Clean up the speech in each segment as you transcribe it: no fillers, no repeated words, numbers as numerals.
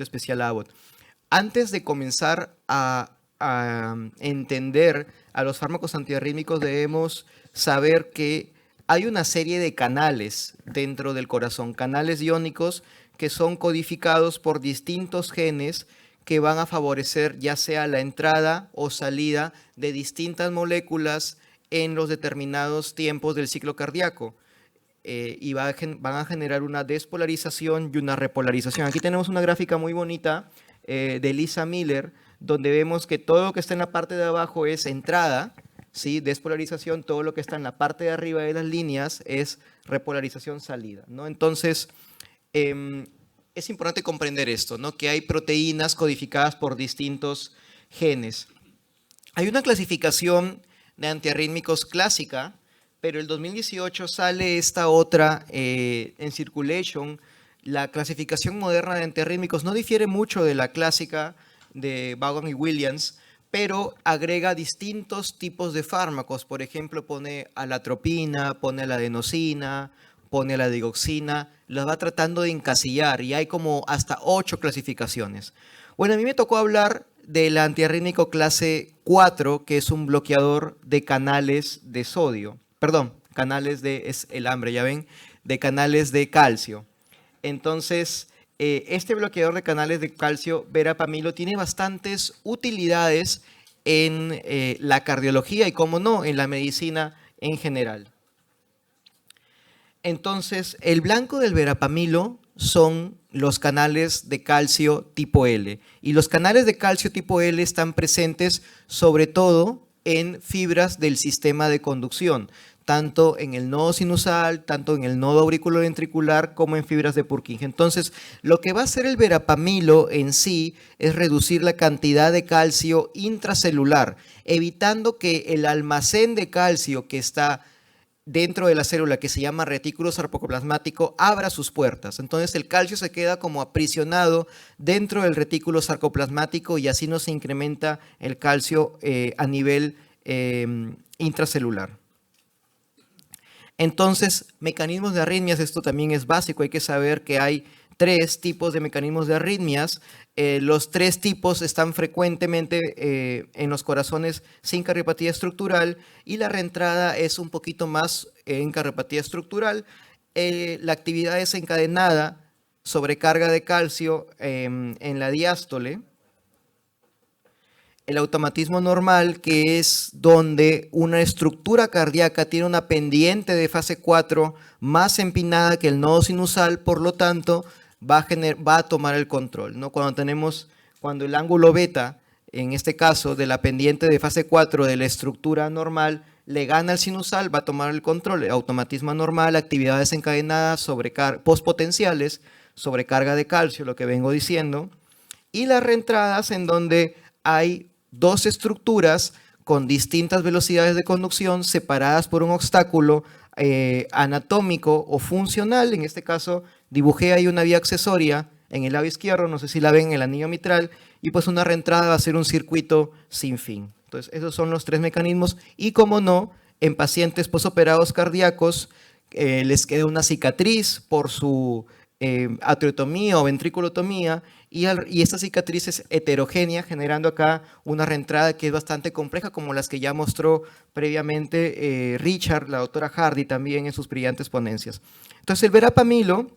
especial Abbott. Antes de comenzar a entender a los fármacos antiarrítmicos, debemos saber que hay una serie de canales dentro del corazón, canales iónicos que son codificados por distintos genes que van a favorecer ya sea la entrada o salida de distintas moléculas en los determinados tiempos del ciclo cardíaco. Y van a generar una despolarización y una repolarización. Aquí tenemos una gráfica muy bonita de Lisa Miller, donde vemos que todo lo que está en la parte de abajo es entrada, ¿sí? Despolarización, todo lo que está en la parte de arriba de las líneas es repolarización salida, ¿no? Entonces, es importante comprender esto, ¿no? Que hay proteínas codificadas por distintos genes. Hay una clasificación de antiarrítmicos clásica, pero el 2018 sale esta otra en Circulation. La clasificación moderna de antiarrítmicos no difiere mucho de la clásica de Vaughan y Williams, pero agrega distintos tipos de fármacos. Por ejemplo, pone a la atropina, pone a la adenosina, pone a la digoxina, las va tratando de encasillar y hay como hasta 8 clasificaciones. Bueno, a mí me tocó hablar del antiarrítmico clase 4, que es un bloqueador de canales de sodio. Perdón, canales de, es el hambre, ya ven, de canales de calcio. Entonces, este bloqueador de canales de calcio, verapamilo, tiene bastantes utilidades en la cardiología y, como no, en la medicina en general. Entonces, el blanco del verapamilo son los canales de calcio tipo L. Y los canales de calcio tipo L están presentes sobre todo en fibras del sistema de conducción, tanto en el nodo sinusal, tanto en el nodo auriculoventricular, como en fibras de Purkinje. Entonces, lo que va a hacer el verapamilo en sí es reducir la cantidad de calcio intracelular, evitando que el almacén de calcio que está dentro de la célula, que se llama retículo sarcoplasmático, abra sus puertas. Entonces el calcio se queda como aprisionado dentro del retículo sarcoplasmático y así no se incrementa el calcio a nivel intracelular. Entonces, mecanismos de arritmias, esto también es básico, hay que saber que hay 3 tipos de mecanismos de arritmias. Los 3 tipos están frecuentemente en los corazones sin cardiopatía estructural y la reentrada es un poquito más en cardiopatía estructural. La actividad desencadenada, sobrecarga de calcio en la diástole. El automatismo normal, que es donde una estructura cardíaca tiene una pendiente de fase 4 más empinada que el nodo sinusal, por lo tanto, va a tomar el control, ¿no? Cuando el ángulo beta, en este caso, de la pendiente de fase 4 de la estructura normal, le gana al sinusal, va a tomar el control. El automatismo normal, actividad desencadenada, postpotenciales, sobrecarga de calcio, lo que vengo diciendo, y las reentradas en donde hay 2 estructuras con distintas velocidades de conducción separadas por un obstáculo anatómico o funcional. En este caso, dibujé ahí una vía accesoria en el lado izquierdo, no sé si la ven, en el anillo mitral, y pues una reentrada va a ser un circuito sin fin. Entonces, esos son los 3 mecanismos. Y como no, en pacientes posoperados cardíacos les queda una cicatriz por su atriotomía o ventriculotomía, y esta cicatriz es heterogénea, generando acá una reentrada que es bastante compleja, como las que ya mostró previamente Richard, la doctora Hardy, también en sus brillantes ponencias. Entonces, el verapamilo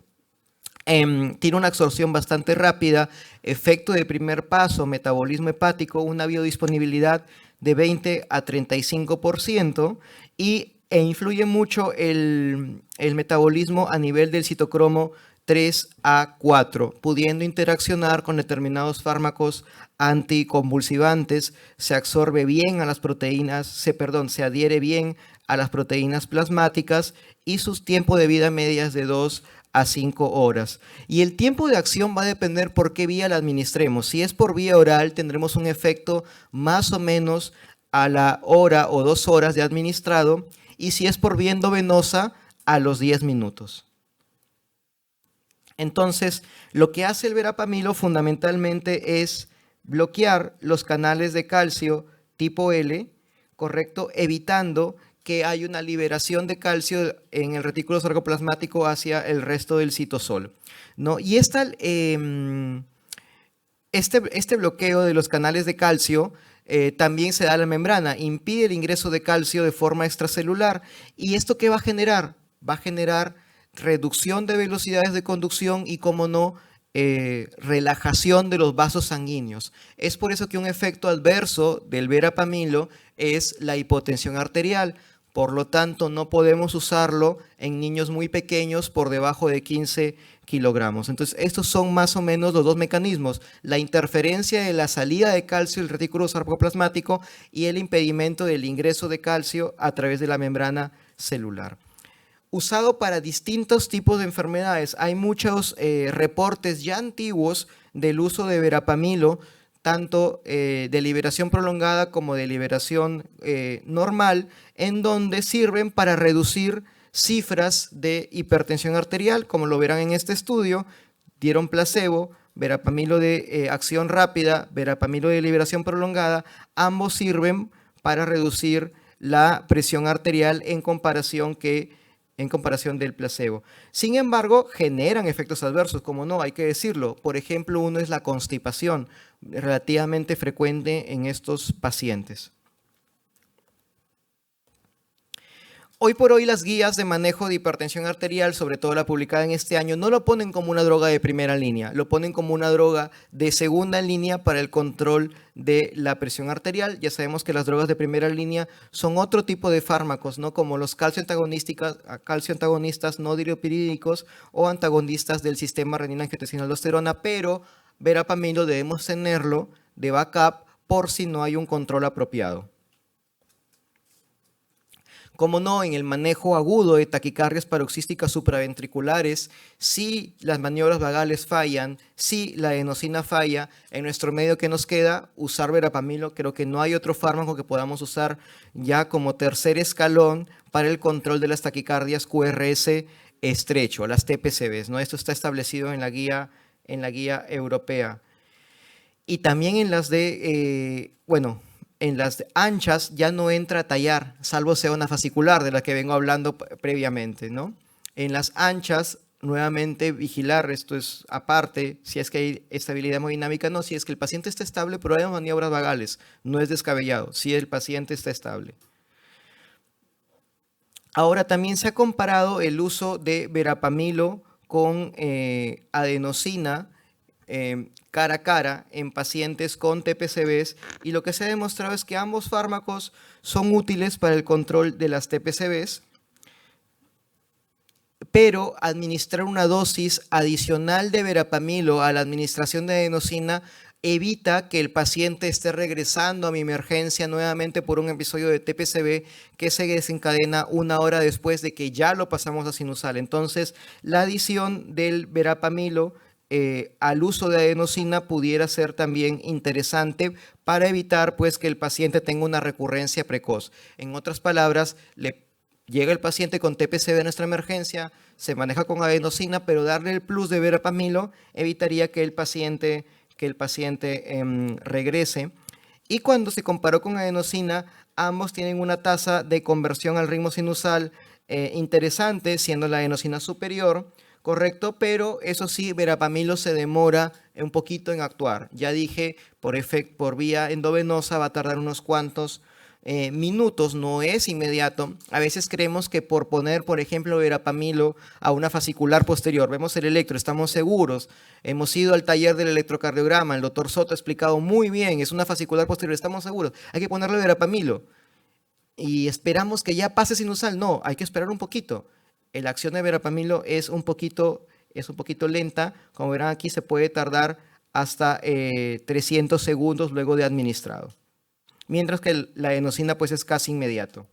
tiene una absorción bastante rápida, efecto de primer paso, metabolismo hepático, una biodisponibilidad de 20 a 35% e influye mucho el metabolismo a nivel del citocromo 3 a 4, pudiendo interaccionar con determinados fármacos anticonvulsivantes, se absorbe bien a las proteínas, se adhiere bien a las proteínas plasmáticas y sus tiempos de vida media es de 2 a 5 horas. Y el tiempo de acción va a depender por qué vía la administremos. Si es por vía oral, tendremos un efecto más o menos a la hora o 2 horas de administrado, y si es por vía endovenosa, a los 10 minutos. Entonces, lo que hace el verapamilo fundamentalmente es bloquear los canales de calcio tipo L, ¿correcto? Evitando que haya una liberación de calcio en el retículo sarcoplasmático hacia el resto del citosol, ¿no? Y esta Este bloqueo de los canales de calcio también se da a la membrana, impide el ingreso de calcio de forma extracelular. ¿Y esto qué va a generar? Va a generar reducción de velocidades de conducción y, como no, relajación de los vasos sanguíneos. Es por eso que un efecto adverso del verapamilo es la hipotensión arterial. Por lo tanto, no podemos usarlo en niños muy pequeños por debajo de 15 kilogramos. Entonces, estos son más o menos los dos mecanismos: la interferencia de la salida de calcio del retículo sarcoplasmático y el impedimento del ingreso de calcio a través de la membrana celular. Usado para distintos tipos de enfermedades. Hay muchos reportes ya antiguos del uso de verapamilo, tanto de liberación prolongada como de liberación normal, en donde sirven para reducir cifras de hipertensión arterial, como lo verán en este estudio. Dieron placebo, verapamilo de acción rápida, verapamilo de liberación prolongada. Ambos sirven para reducir la presión arterial en comparación del placebo. Sin embargo, generan efectos adversos, como no, hay que decirlo. Por ejemplo, uno es la constipación, relativamente frecuente en estos pacientes. Hoy por hoy las guías de manejo de hipertensión arterial, sobre todo la publicada en este año, no lo ponen como una droga de primera línea, lo ponen como una droga de segunda línea para el control de la presión arterial. Ya sabemos que las drogas de primera línea son otro tipo de fármacos, ¿no? Como los calcio antagonistas no dieropirídicos o antagonistas del sistema renina-angiotensina-aldosterona, pero verapamilo debemos tenerlo de backup por si no hay un control apropiado. Como no, en el manejo agudo de taquicardias paroxísticas supraventriculares, si las maniobras vagales fallan, si la adenosina falla, en nuestro medio que nos queda, usar verapamilo. Creo que no hay otro fármaco que podamos usar ya como tercer escalón para el control de las taquicardias QRS estrecho, las TPCBs, ¿no? Esto está establecido en la guía europea. Y también en las en las anchas ya no entra a tallar, salvo sea una fascicular de la que vengo hablando previamente, ¿no? En las anchas, nuevamente vigilar, esto es aparte, si es que hay estabilidad hemodinámica, no, si es que el paciente está estable, pero hay maniobras vagales, no es descabellado, si el paciente está estable. Ahora también se ha comparado el uso de verapamilo con adenosina cara a cara en pacientes con TPCBs, y lo que se ha demostrado es que ambos fármacos son útiles para el control de las TPCBs, pero administrar una dosis adicional de verapamilo a la administración de adenosina evita que el paciente esté regresando a mi emergencia nuevamente por un episodio de TPCB que se desencadena una hora después de que ya lo pasamos a sinusal. Entonces, la adición del verapamilo al uso de adenosina pudiera ser también interesante para evitar, pues, que el paciente tenga una recurrencia precoz. En otras palabras, llega el paciente con TPCB a nuestra emergencia, se maneja con adenosina, pero darle el plus de verapamilo evitaría que el paciente regrese. Y cuando se comparó con adenosina, ambos tienen una tasa de conversión al ritmo sinusal interesante, siendo la adenosina superior. Correcto, pero eso sí, verapamilo se demora un poquito en actuar. Ya dije, por vía endovenosa va a tardar unos cuantos minutos, no es inmediato. A veces creemos que por poner, por ejemplo, verapamilo a una fascicular posterior, vemos el electro, estamos seguros, hemos ido al taller del electrocardiograma, el doctor Soto ha explicado muy bien, es una fascicular posterior, estamos seguros, hay que ponerle verapamilo. Y esperamos que ya pase sinusal. No, hay que esperar un poquito. La acción de verapamilo es un poquito lenta. Como verán aquí, se puede tardar hasta 300 segundos luego de administrado. Mientras que la adenosina pues es casi inmediato.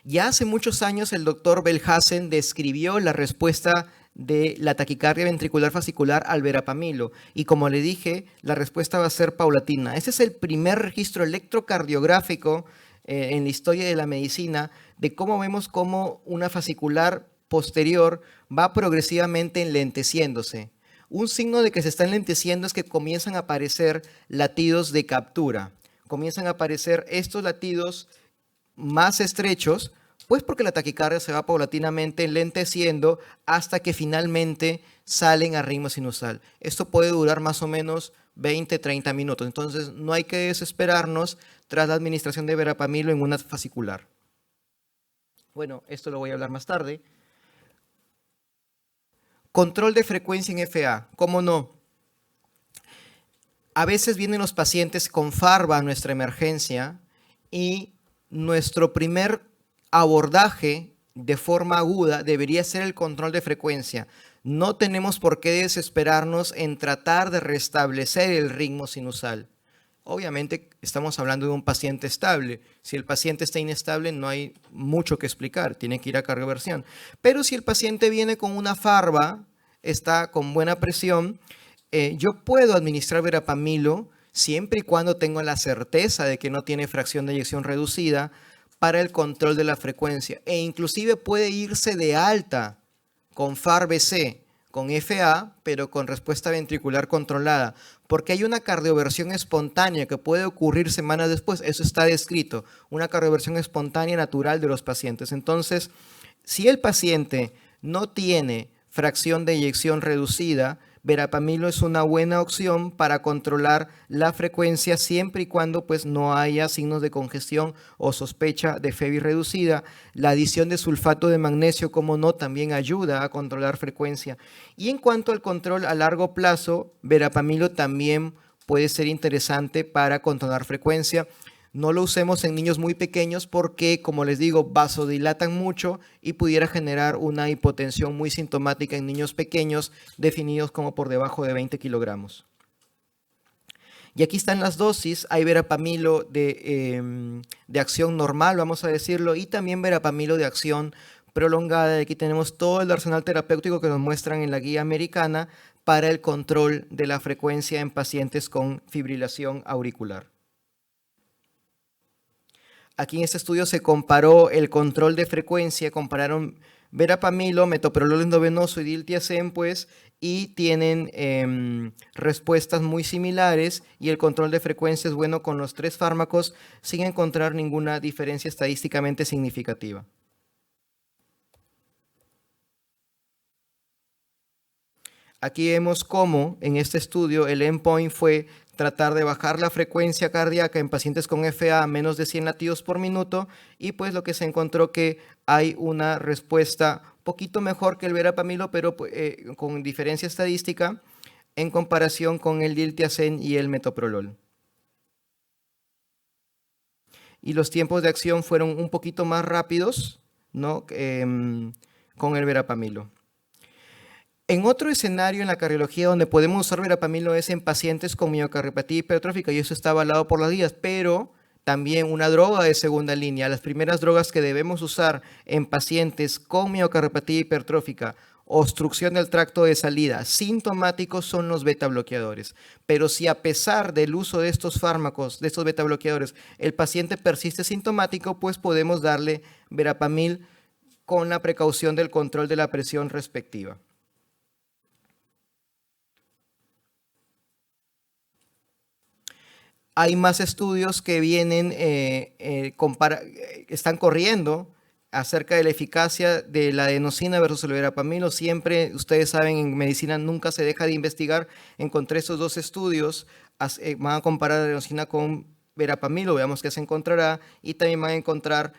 Ya hace muchos años el doctor Belhazen describió la respuesta de la taquicardia ventricular fascicular al verapamilo. Y como le dije, la respuesta va a ser paulatina. Ese es el primer registro electrocardiográfico en la historia de la medicina de cómo vemos cómo una fascicular posterior va progresivamente enlenteciéndose. Un signo de que se está enlenteciendo es que comienzan a aparecer latidos de captura. Comienzan a aparecer estos latidos más estrechos, pues porque la taquicardia se va paulatinamente enlenteciendo hasta que finalmente salen a ritmo sinusal. Esto puede durar más o menos 20, 30 minutos. Entonces, no hay que desesperarnos tras la administración de verapamilo en una fascicular. Bueno, esto lo voy a hablar más tarde. Control de frecuencia en FA. ¿Cómo no? A veces vienen los pacientes con FARVA a nuestra emergencia y nuestro primer abordaje de forma aguda debería ser el control de frecuencia. No tenemos por qué desesperarnos en tratar de restablecer el ritmo sinusal. Obviamente estamos hablando de un paciente estable. Si el paciente está inestable no hay mucho que explicar, tiene que ir a cardioversión. Pero si el paciente viene con una FARVA, está con buena presión, yo puedo administrar verapamilo siempre y cuando tengo la certeza de que no tiene fracción de eyección reducida para el control de la frecuencia. E inclusive puede irse de alta con FAR-BC, con FA, pero con respuesta ventricular controlada, porque hay una cardioversión espontánea que puede ocurrir semanas después. Eso está descrito, una cardioversión espontánea natural de los pacientes. Entonces, si el paciente no tiene fracción de eyección reducida, verapamilo es una buena opción para controlar la frecuencia siempre y cuando pues, no haya signos de congestión o sospecha de FEBI reducida. La adición de sulfato de magnesio, como no, también ayuda a controlar frecuencia. Y en cuanto al control a largo plazo, verapamilo también puede ser interesante para controlar frecuencia. No lo usemos en niños muy pequeños porque, como les digo, vasodilatan mucho y pudiera generar una hipotensión muy sintomática en niños pequeños definidos como por debajo de 20 kilogramos. Y aquí están las dosis. Hay verapamilo de acción normal, vamos a decirlo, y también verapamilo de acción prolongada. Aquí tenemos todo el arsenal terapéutico que nos muestran en la guía americana para el control de la frecuencia en pacientes con fibrilación auricular. Aquí en este estudio se comparó el control de frecuencia, compararon verapamilo, metoprolol endovenoso y diltiazem, pues, y tienen respuestas muy similares y el control de frecuencia es bueno con los tres fármacos sin encontrar ninguna diferencia estadísticamente significativa. Aquí vemos cómo en este estudio el endpoint fue tratar de bajar la frecuencia cardíaca en pacientes con FA a menos de 100 latidos por minuto y pues lo que se encontró que hay una respuesta poquito mejor que el verapamilo, pero con diferencia estadística en comparación con el diltiazem y el metoprolol. Y los tiempos de acción fueron un poquito más rápidos, ¿no? Con el verapamilo. En otro escenario en la cardiología donde podemos usar verapamilo es en pacientes con miocardiopatía hipertrófica y eso está avalado por las guías, pero también una droga de segunda línea. Las primeras drogas que debemos usar en pacientes con miocardiopatía hipertrófica, obstrucción del tracto de salida, sintomáticos son los beta bloqueadores. Pero si a pesar del uso de estos fármacos, de estos beta bloqueadores, el paciente persiste sintomático, pues podemos darle verapamil con la precaución del control de la presión respectiva. Hay más estudios que vienen, están corriendo acerca de la eficacia de la adenosina versus el verapamilo. Siempre, ustedes saben, en medicina nunca se deja de investigar. Encontré estos dos estudios, van a comparar la adenosina con verapamilo, veamos qué se encontrará, y también van a encontrar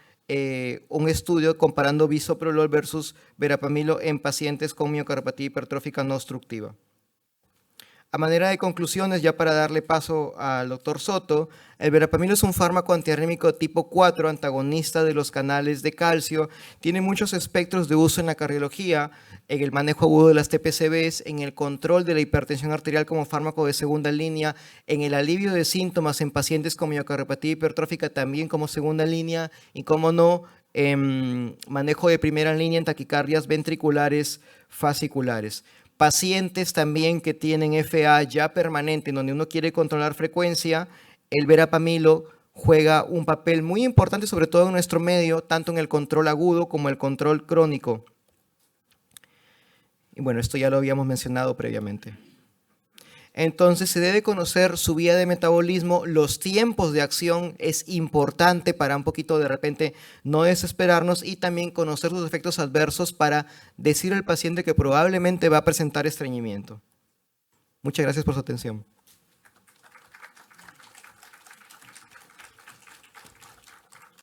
un estudio comparando bisoprolol versus verapamilo en pacientes con miocardiopatía hipertrófica no obstructiva. A manera de conclusiones, ya para darle paso al doctor Soto, el verapamilo es un fármaco antiarrítmico tipo 4, antagonista de los canales de calcio. Tiene muchos espectros de uso en la cardiología, en el manejo agudo de las TPCBs, en el control de la hipertensión arterial como fármaco de segunda línea, en el alivio de síntomas en pacientes con miocardiopatía hipertrófica también como segunda línea y, como no, manejo de primera línea en taquicardias ventriculares fasciculares. Pacientes también que tienen FA ya permanente, en donde uno quiere controlar frecuencia, el verapamilo juega un papel muy importante, sobre todo en nuestro medio, tanto en el control agudo como el control crónico. Y bueno, esto ya lo habíamos mencionado previamente. Entonces se debe conocer su vía de metabolismo, los tiempos de acción es importante para un poquito de repente no desesperarnos y también conocer sus efectos adversos para decir al paciente que probablemente va a presentar estreñimiento. Muchas gracias por su atención.